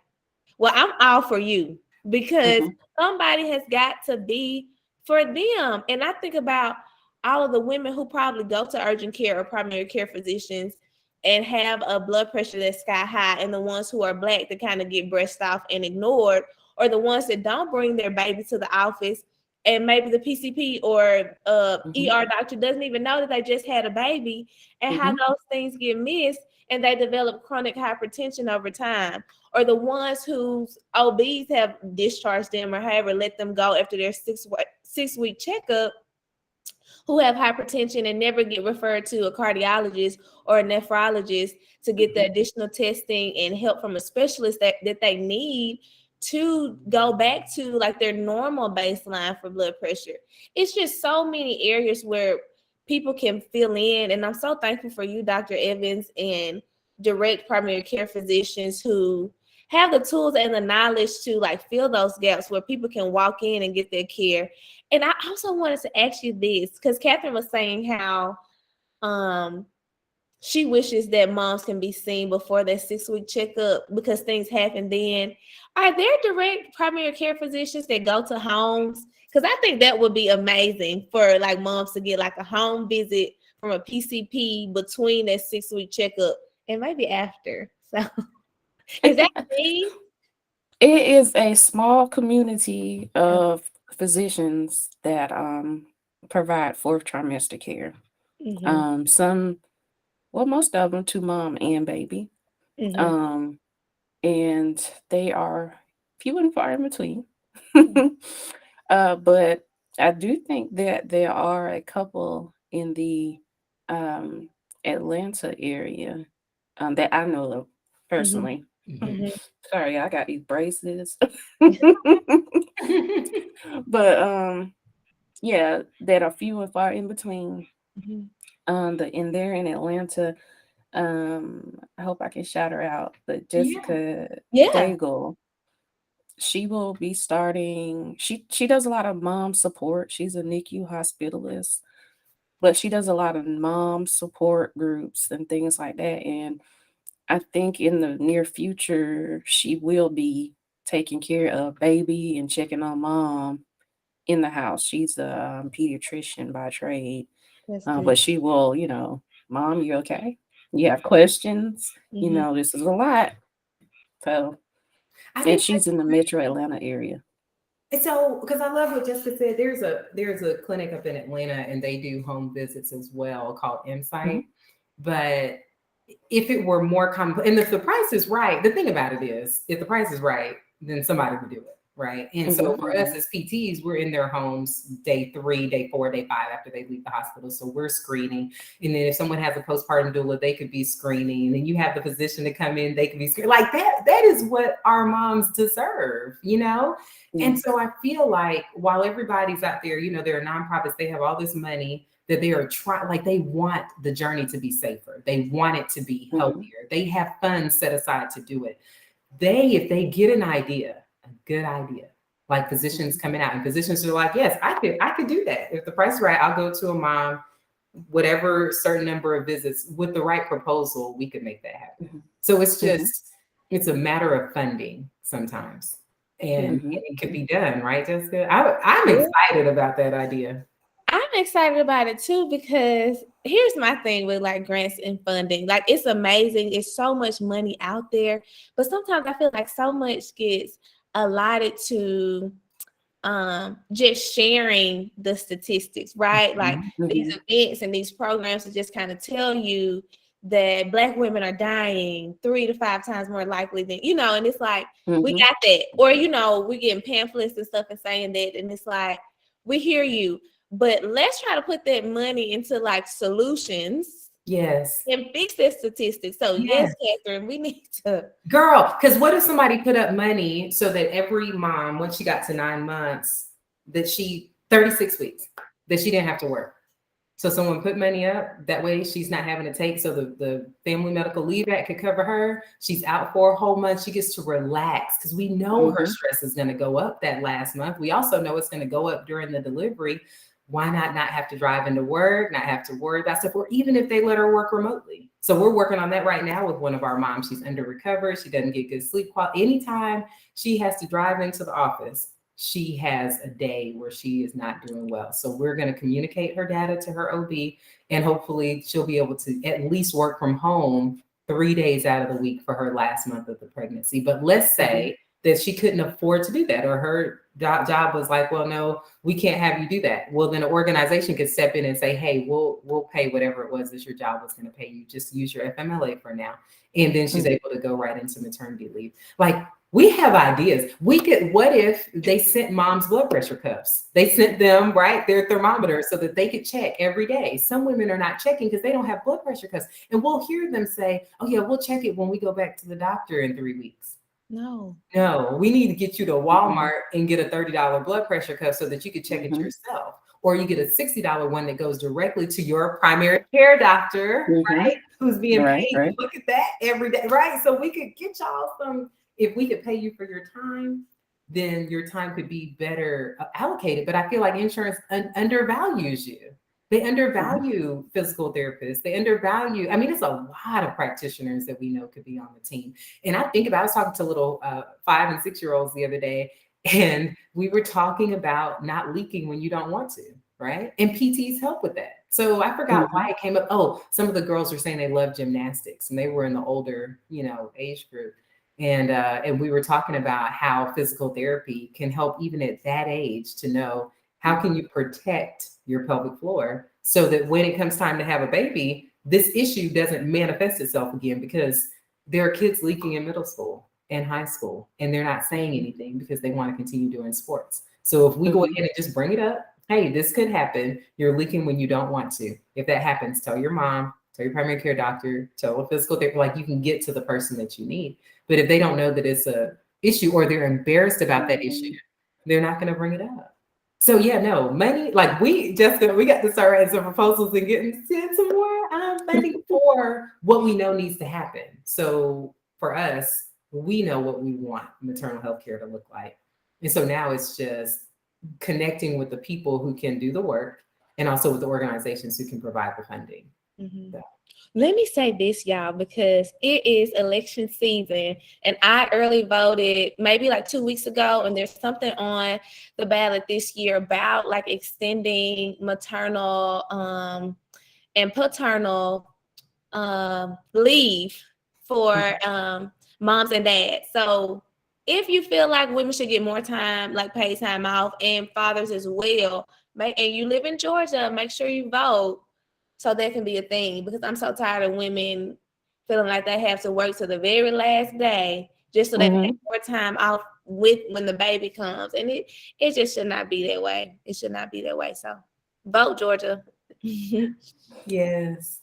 A: well, I'm all for you, because somebody has got to be for them. And I think about all of the women who probably go to urgent care or primary care physicians and have a blood pressure that's sky high, and the ones who are Black that kind of get brushed off and ignored, or the ones that don't bring their baby to the office, and maybe the PCP or ER doctor doesn't even know that they just had a baby, and how those things get missed and they develop chronic hypertension over time. Or the ones whose OBs have discharged them or however let them go after their 6-week checkup, who have hypertension and never get referred to a cardiologist or a nephrologist to get the additional testing and help from a specialist that they need to go back to like their normal baseline for blood pressure. It's just so many areas where people can fill in. And I'm so thankful for you, Dr. Evans, and direct primary care physicians who have the tools and the knowledge to like fill those gaps where people can walk in and get their care. And I also wanted to ask you this, because Katherine was saying how she wishes that moms can be seen before their 6-week checkup because things happen then. Are there direct primary care physicians that go to homes? Because I think that would be amazing for like moms to get like a home visit from a PCP between that 6-week checkup and maybe after. So is that me?
C: It is a small community of physicians that provide fourth trimester care. Most of them to mom and baby. And they are few and far in between. But I do think that there are a couple in the Atlanta area that I know of personally. Sorry, I got these braces. But yeah, that are few and far in between. There in Atlanta. I hope I can shout her out, but Jessica Daigle, she will be starting. She does a lot of mom support. She's a NICU hospitalist, but she does a lot of mom support groups and things like that. And I think in the near future, she will be taking care of baby and checking on mom in the house. She's a pediatrician by trade, but she will, mom, you okay? You have questions? This is a lot. So, and she's in the metro Atlanta area.
B: So, because I love what Jessica said, there's a clinic up in Atlanta and they do home visits as well called Insight. But if it were more common, and if the price is right, the thing about it is, if the price is right, then somebody would do it. right? And so for us as PTs, we're in their homes day 3, day 4, day 5 after they leave the hospital. So we're screening. And then if someone has a postpartum doula, they could be screening. And then you have the physician to come in, they could be screening. Like that is what our moms deserve, you know? And so I feel like while everybody's out there, you know, there are nonprofits, they have all this money that they are trying, like they want the journey to be safer. They want it to be healthier. They have funds set aside to do it. If they get an idea, a good idea, like physicians coming out, and physicians are like, yes, I could do that. If the price is right, I'll go to a mom, whatever certain number of visits with the right proposal, we could make that happen. So it's just, it's a matter of funding sometimes. And it could be done, right, Jessica? I'm excited about that idea.
A: I'm excited about it too, because here's my thing with like grants and funding. Like, it's amazing. It's so much money out there, but sometimes I feel like so much gets allotted to just sharing the statistics, right? Like these events and these programs to just kind of tell you that Black women are dying 3 to 5 times more likely than, you know, and it's like, we got that. Or, you know, we're getting pamphlets and stuff and saying that, and it's like, we hear you, but let's try to put that money into like solutions.
B: Yes.
A: And fix that statistics. So yes, Katherine, we need to.
B: Girl, because what if somebody put up money so that every mom, once she got to 9 months, 36 weeks, that she didn't have to work. So someone put money up, that way she's not having to take, so the Family Medical Leave Act could cover her. She's out for a whole month. She gets to relax, because we know her stress is going to go up that last month. We also know it's going to go up during the delivery. Why not have to drive into work, not have to worry about stuff, or even if they let her work remotely. So we're working on that right now with one of our moms. She's under recovery. She doesn't get good sleep quality. Anytime she has to drive into the office, she has a day where she is not doing well. So we're going to communicate her data to her OB, and hopefully she'll be able to at least work from home 3 days out of the week for her last month of the pregnancy. But let's say that she couldn't afford to do that, or her job was like, well, no, we can't have you do that. Well, then an organization could step in and say, hey, we'll pay whatever it was that your job was going to pay you. Just use your FMLA for now. And then she's able to go right into maternity leave. Like, we have ideas. What if they sent moms blood pressure cuffs? They sent them, right, their thermometer, so that they could check every day. Some women are not checking because they don't have blood pressure cuffs. And we'll hear them say, oh yeah, we'll check it when we go back to the doctor in 3 weeks.
A: No,
B: we need to get you to Walmart and get a $30 blood pressure cuff so that you can check it yourself. Or you get a $60 one that goes directly to your primary care doctor, right? Who's being paid to look at that every day, right? So we could get y'all some, if we could pay you for your time, then your time could be better allocated. But I feel like insurance undervalues you. They undervalue physical therapists. They undervalue, I mean, it's a lot of practitioners that we know could be on the team. And I was talking to little 5 and 6 year olds the other day, and we were talking about not leaking when you don't want to, right? And PTs help with that. So I forgot why it came up. Oh, some of the girls were saying they love gymnastics, and they were in the older, age group. And we were talking about how physical therapy can help even at that age to know how can you protect your pelvic floor so that when it comes time to have a baby, this issue doesn't manifest itself again, because there are kids leaking in middle school and high school, and they're not saying anything because they want to continue doing sports. So if we go ahead and just bring it up, hey, this could happen. You're leaking when you don't want to. If that happens, tell your mom, tell your primary care doctor, tell a physical therapist, like you can get to the person that you need. But if they don't know that it's a issue, or they're embarrassed about that issue, they're not going to bring it up. So yeah, no, money, like we got to start writing some proposals and getting some more funding for what we know needs to happen. So for us, we know what we want maternal health care to look like. And so now it's just connecting with the people who can do the work, and also with the organizations who can provide the funding. So.
A: Let me say this, y'all, because it is election season, and I early voted maybe like 2 weeks ago, and there's something on the ballot this year about like extending maternal and paternal leave for moms and dads. So if you feel like women should get more time, like paid time off, and fathers as well, and you live in Georgia, make sure you vote. So that can be a thing, because I'm so tired of women feeling like they have to work to the very last day just so they can have more time off with when the baby comes, and it just should not be that way. It should not be that way. So vote Georgia.
B: Yes.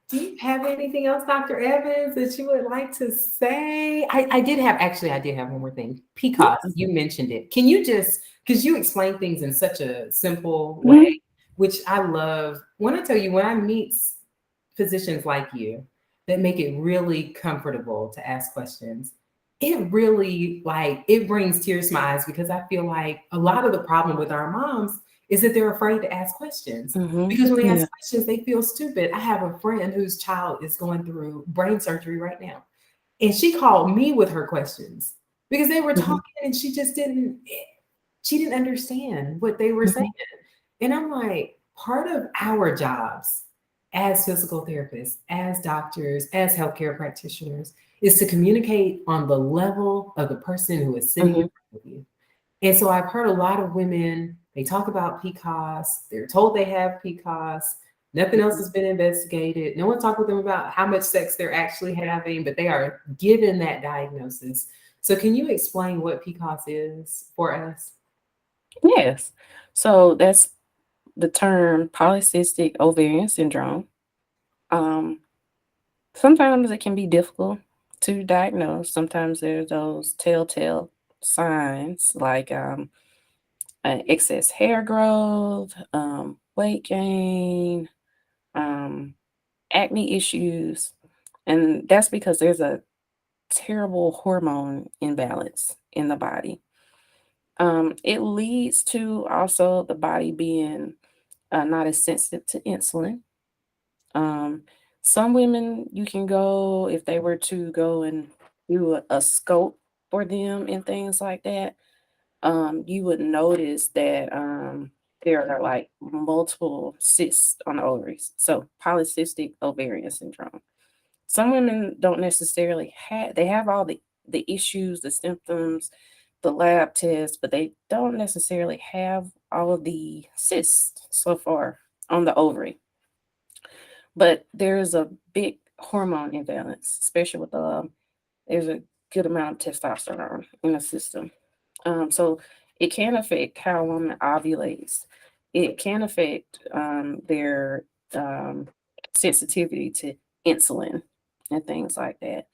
B: Do you have anything else, Dr. Evans, that you would like to say? I did have, actually, I did have one more thing. PCOS, you mentioned it. Can you just, because you explain things in such a simple way, which I love. When I tell you, when I meet physicians like you that make it really comfortable to ask questions, it really it brings tears to my eyes, because I feel like a lot of the problem with our moms is that they're afraid to ask questions, because when they ask questions, they feel stupid. I have a friend whose child is going through brain surgery right now, and she called me with her questions because they were talking and she didn't understand what they were saying. And I'm like, part of our jobs as physical therapists, as doctors, as healthcare practitioners, is to communicate on the level of the person who is sitting in front of you. And so I've heard a lot of women, they talk about PCOS, they're told they have PCOS, nothing else has been investigated. No one talked with them about how much sex they're actually having, but they are given that diagnosis. So can you explain what PCOS is for us?
C: Yes. So that's the term polycystic ovarian syndrome. Um, Sometimes it can be difficult to diagnose. Sometimes there's those telltale signs like excess hair growth, weight gain, acne issues. And that's because there's a terrible hormone imbalance in the body. It leads to also the body being not as sensitive to insulin. Um, some women, you can go, if they were to go and do a scope for them and things like that, you would notice that there are like multiple cysts on the ovaries. So polycystic ovarian syndrome. Some women don't necessarily have, they have all the issues, the symptoms, the lab tests, but they don't necessarily have all of the cysts so far on the ovary. But there is a big hormone imbalance, especially with there's a good amount of testosterone in the system. So it can affect how a woman ovulates. It can affect their um, sensitivity to insulin and things like that.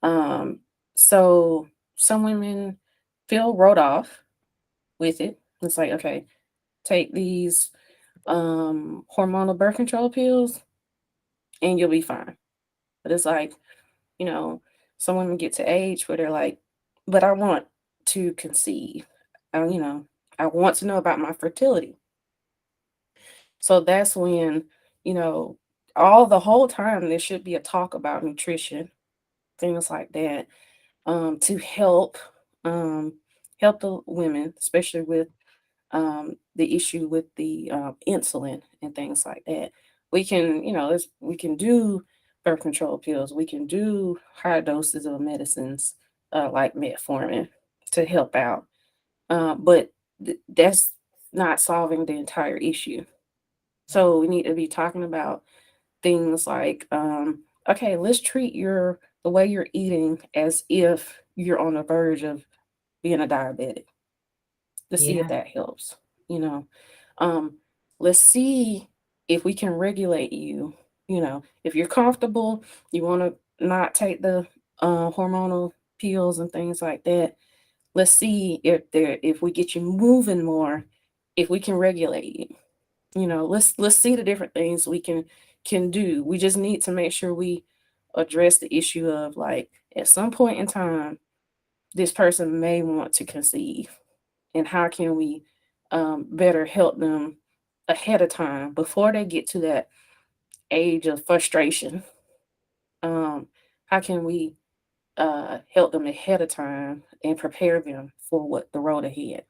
C: Um, so some women feel wrote off with it. It's like, okay, take these hormonal birth control pills and you'll be fine. But it's like, you know, some women get to age where they're like, but I want to conceive. You know, I want to know about my fertility. So that's when, you know, all the whole time there should be a talk about nutrition, things like that, to um, help the women, especially with the issue with the insulin and things like that. We can, you know, we can do birth control pills. We can do high doses of medicines like metformin to help out. But that's not solving the entire issue. So we need to be talking about things like, okay, let's treat the way you're eating as if you're on the verge of being a diabetic, to see if
B: Yeah.
C: that helps. You know, um, let's see if we can regulate you. You know, if you're comfortable, you want to not take the hormonal pills and things like that. Let's see if we get you moving more, if we can regulate you. You know, let's see the different things we can do. We just need to make sure we address the issue of, like, at some point in time this person may want to conceive, and how can we better help them ahead of time before they get to that age of frustration. How can we help them ahead of time and prepare them for what the road ahead?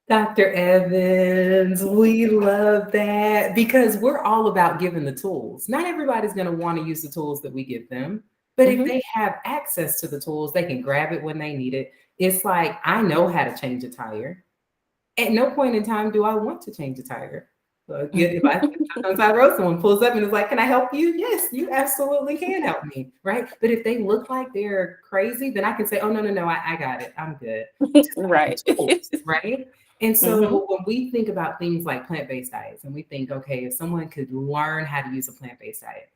B: Dr. Evans, we love that, because we're all about giving the tools. Not everybody's going to want to use the tools that we give them, but if
C: Hmm.
B: they have access to the tools, they can grab it when they need it. It's like, I know how to change a tire. At no point in time do I want to change a tire. So if I sometimes I roast someone pulls up and is like, "Can I help you?" Yes, you absolutely can help me, right? But if they look like they're crazy, then I can say, "Oh no, I got it. I'm good." Just have the
C: Right.
B: tools, right? And
C: Mhm.
B: so when we think about things like plant-based diets, and we think, okay, if someone could learn how to use a plant-based diet,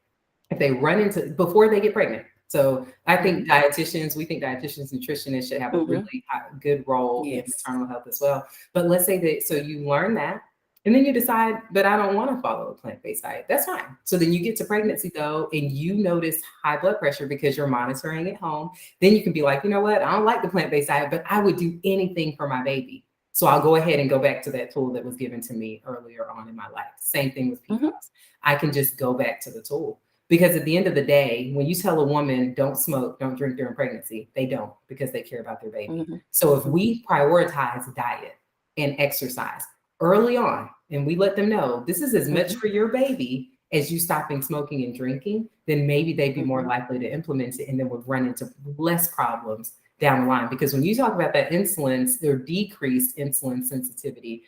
B: if they run into before they get pregnant. So I think
C: Mhm.
B: we think dietitians, nutritionists should have a
C: Mhm.
B: really good role in
C: Yes.
B: maternal health as well. But let's say that so you learn that, and then you decide, but I don't want to follow a plant-based diet. That's fine. So then you get to pregnancy though, and you notice high blood pressure because you're monitoring at home. Then you can be like, you know what? I don't like the plant-based diet, but I would do anything for my baby. So I'll go ahead and go back to that tool that was given to me earlier on in my life. Same thing with
C: Mhm.
B: PFAS. I can just go back to the tool. Because at the end of the day, when you tell a woman don't smoke, don't drink during pregnancy, they don't because they care about their baby.
C: Mhm.
B: So if
C: Mhm.
B: we prioritize diet and exercise early on and we let them know this is as much
C: Mhm.
B: for your baby as you stopping smoking and drinking, then maybe they'd be more
C: Mhm.
B: likely to implement it and then would run into less problems down the line. Because when you talk about that insulin or decreased insulin sensitivity,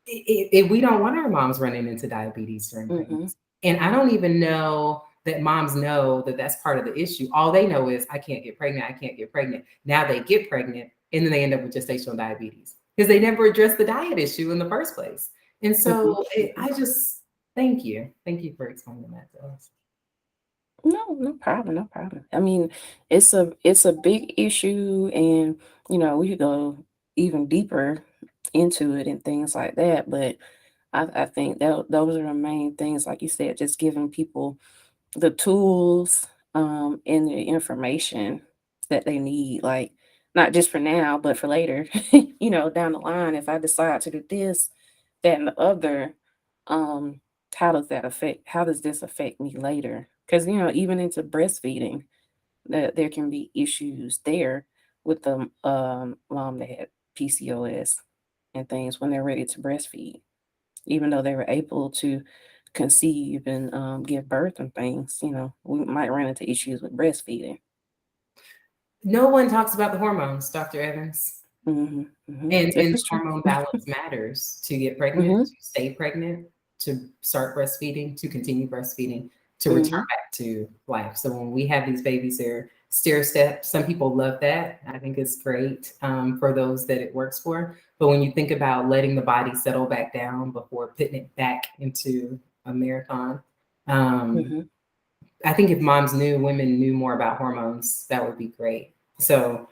B: we don't want our moms running into diabetes during
C: Mhm.
B: pregnancy. And I don't even know that moms know that that's part of the issue. All they know is I can't get pregnant. I can't get pregnant. Now they get pregnant and then they end up with gestational diabetes because they never addressed the diet issue in the first place. And
C: Mhm.
B: so
C: Mhm.
B: I just thank you. Thank you for explaining that to us.
C: No, no problem, no problem. I mean, it's a big issue, and we could go even deeper into it and things like that. But I think that those are the main things, like you said, just giving people the tools and the information that they need, like not just for now, but for later, down the line, if I decide to do this, that, and the other, um, how does this affect me later? Because, even into breastfeeding, that there can be issues there with the mom that had PCOS and things when they're ready to breastfeed, even though they were able to conceive and give birth and things, we might run into issues with breastfeeding.
B: No one talks about the hormones, Dr. Evans.
C: Hmm. Hmm. This
B: And
C: is true.
B: hormone balance matters to get pregnant,
C: Hmm.
B: to stay pregnant, to start breastfeeding, to continue breastfeeding, to return
C: Hmm.
B: back to life. So when we have these babies, they're stair step. Some people love that. I think it's great for those that it works for. But when you think about letting the body settle back down before putting it back into a marathon, um,
C: Hmm.
B: I think if women knew more about hormones, that would be great. So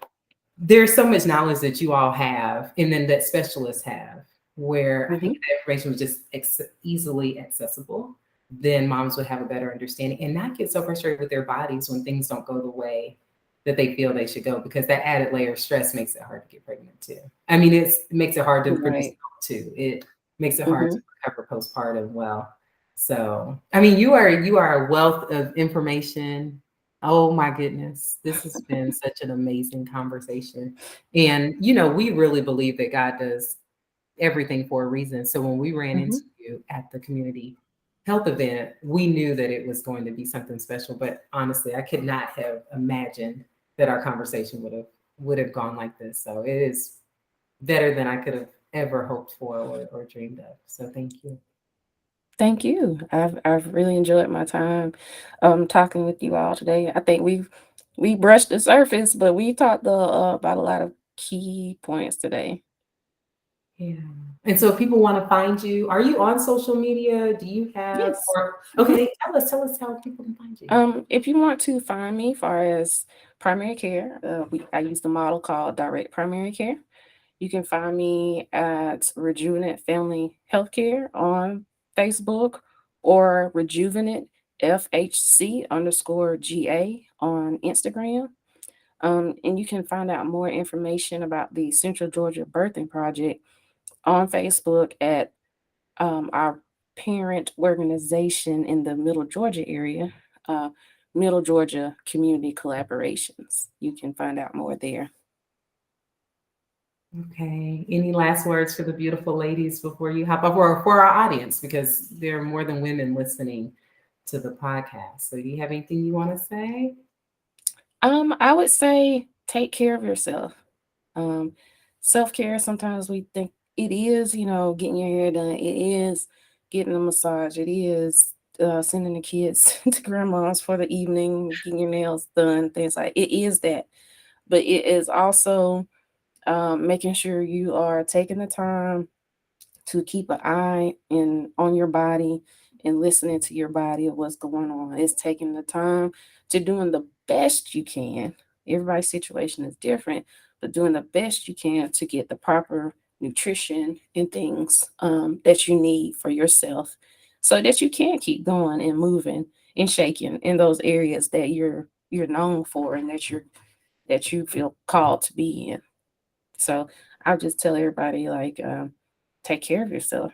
B: there's so much knowledge that you all have and then that specialists have where I think
C: Hmm.
B: if the information was just easily accessible, then moms would have a better understanding and not get so frustrated with their bodies when things don't go the way that they feel they should go because that added layer of stress makes it hard to get pregnant too. I mean, it makes it hard to produce
C: Right.
B: milk too. It makes it hard to
C: Hmm.
B: recover postpartum well. So, I mean, you are a wealth of information. Oh my goodness. This has been such an amazing conversation. And, we really believe that God does everything for a reason. So when we ran
C: Hmm.
B: into you at the community health event, we knew that it was going to be something special. But honestly, I could not have imagined that our conversation would have gone like this. So it is better than I could have ever hoped for or dreamed of. So thank you.
C: Thank you. I've really enjoyed my time talking with you all today. I think we brushed the surface, but we talked about a lot of key points today.
B: Yeah. And so if people want to find you, are you on social media? Do you have
C: Yes.
B: or
C: Hmm.
B: okay, tell us how people can find you.
C: If you want to find me, far as primary care, I use the model called direct primary care. You can find me at Rejuvenate Family Healthcare on Facebook or Rejuvenate FHC_GA on Instagram. And you can find out more information about the Central Georgia Birthing Project on Facebook at our parent organization in the Middle Georgia area, uh, Middle Georgia Community Collaborations. You can find out more there.
B: Okay. Any last words for the beautiful ladies before you hop up or for our audience? Because there are more than women listening to the podcast. So do you have anything you want to say?
C: I would say take care of yourself. Um, Self care, sometimes we think it is, getting your hair done. It is getting a massage. It is sending the kids to grandma's for the evening, getting your nails done, things like it is that. But it is also making sure you are taking the time to keep an eye on your body and listening to your body of what's going on. It's taking the time to doing the best you can. Everybody's situation is different, but doing the best you can to get the proper nutrition and things that you need for yourself so that you can keep going and moving and shaking in those areas that you're known for and that you feel called to be in. So I'll just tell everybody like take care of yourself.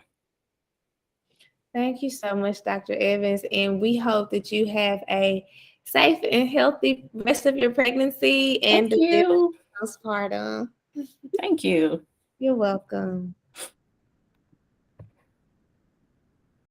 A: Thank you so much, Dr. Evans. And we hope that you have a safe and healthy rest of your pregnancy and
C: Thank
A: delivery
C: you.
A: postpartum.
C: Thank you.
A: You're welcome.